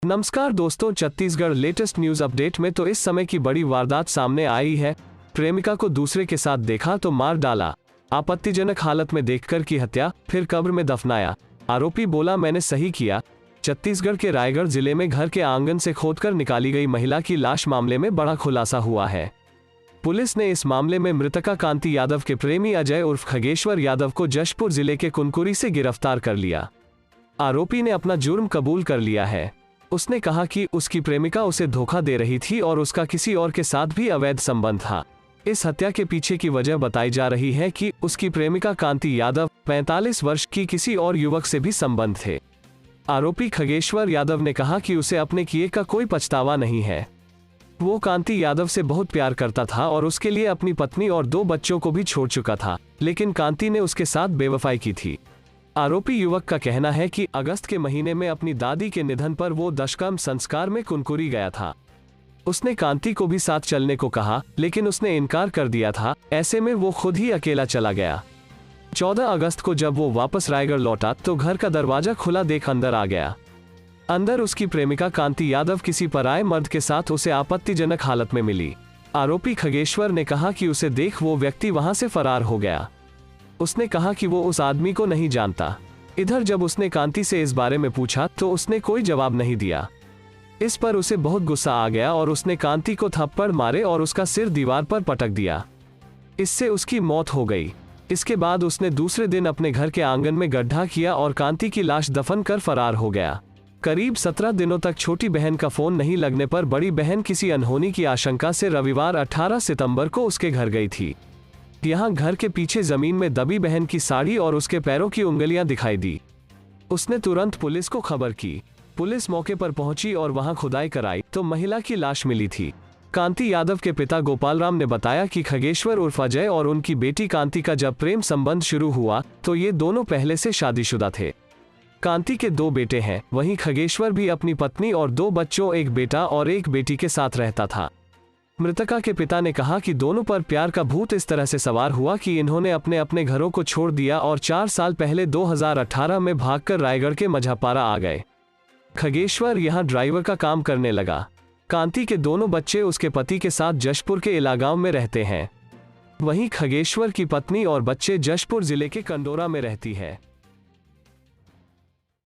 नमस्कार दोस्तों, Chhattisgarh latest news update में तो इस समय की बड़ी वारदात सामने आई है। प्रेमिका को दूसरे के साथ देखा तो मार डाला, आपत्तिजनक हालत में देखकर की हत्या, फिर कब्र में दफनाया। आरोपी बोला मैंने सही किया। छत्तीसगढ़ के रायगढ़ जिले में घर के आंगन से खोदकर निकाली गई महिला की लाश मामले में बड़ा खुलासा हुआ है। पुलिस ने इस मामले में मृतका कांति यादव के प्रेमी अजय उर्फ खगेश्वर यादव को जशपुर जिले के कुनकुरी से गिरफ्तार कर लिया। आरोपी ने अपना जुर्म कबूल कर लिया है। उसने कहा कि उसकी प्रेमिका उसे धोखा दे रही थी और उसका किसी और के साथ भी अवैध संबंध था। इस हत्या के पीछे की वजह बताई जा रही है कि उसकी प्रेमिका कांति यादव 45 वर्ष की किसी और युवक से भी संबंध थे। आरोपी खगेश्वर यादव ने कहा कि उसे अपने किए का कोई पछतावा नहीं है। वो कांति यादव से बहुत प्यार करता था और उसके लिए अपनी पत्नी और 2 बच्चों को भी छोड़ चुका था, लेकिन कांति ने उसके साथ बेवफाई की थी। आरोपी युवक का कहना है कि अगस्त के महीने में अपनी दादी के निधन पर वो दशकर्म संस्कार में कुनकुरी गया था। उसने कांति को भी साथ चलने को कहा, लेकिन उसने इनकार कर दिया था। ऐसे में वो खुद ही अकेला चला गया। 14 अगस्त को जब वो वापस रायगढ़ लौटा तो घर का दरवाजा खुला देख अंदर आ गया। अंदर उसकी प्रेमिका कांति यादव किसी पराये मर्द के साथ उसे आपत्तिजनक हालत में मिली। आरोपी खगेश्वर ने कहा कि उसे देख वो व्यक्ति वहां से फरार हो गया। उसने कहा कि वो उस आदमी को नहीं जानता। इधर जब उसने कांति से इस बारे में पूछा तो उसने कोई जवाब नहीं दिया। इस पर उसे बहुत गुस्सा आ गया और उसने कांति को थप्पड़ मारे और उसका सिर दीवार पर पटक दिया। इससे उसकी मौत हो गई। इसके बाद उसने दूसरे दिन अपने घर के आंगन में गड्ढा किया और कांति की लाश दफन कर फरार हो गया। करीब 17 दिनों तक छोटी बहन का फोन नहीं लगने पर बड़ी बहन किसी अनहोनी की आशंका से रविवार 18 सितंबर को उसके घर गई थी। यहाँ घर के पीछे जमीन में दबी बहन की साड़ी और उसके पैरों की उंगलियां दिखाई दी। उसने तुरंत पुलिस को खबर की। पुलिस मौके पर पहुंची और वहां खुदाई कराई तो महिला की लाश मिली थी। कांति यादव के पिता गोपाल राम ने बताया कि खगेश्वर उर्फ अजय और उनकी बेटी कांति का जब प्रेम संबंध शुरू हुआ तो ये दोनों पहले से शादीशुदा थे। कांति के 2 बेटे हैं, वहीं खगेश्वर भी अपनी पत्नी और 2 बच्चों, एक बेटा और एक बेटी के साथ रहता था। मृतका के पिता ने कहा कि दोनों पर प्यार का भूत इस तरह से सवार हुआ कि इन्होंने अपने अपने घरों को छोड़ दिया और 4 साल पहले 2018 में भागकर रायगढ़ के मझापारा आ गए। खगेश्वर यहां ड्राइवर का काम करने लगा। कांति के दोनों बच्चे उसके पति के साथ जशपुर के इलागांव में रहते हैं। वहीं खगेश्वर की पत्नी और बच्चे जशपुर जिले के कंडोरा में रहती है।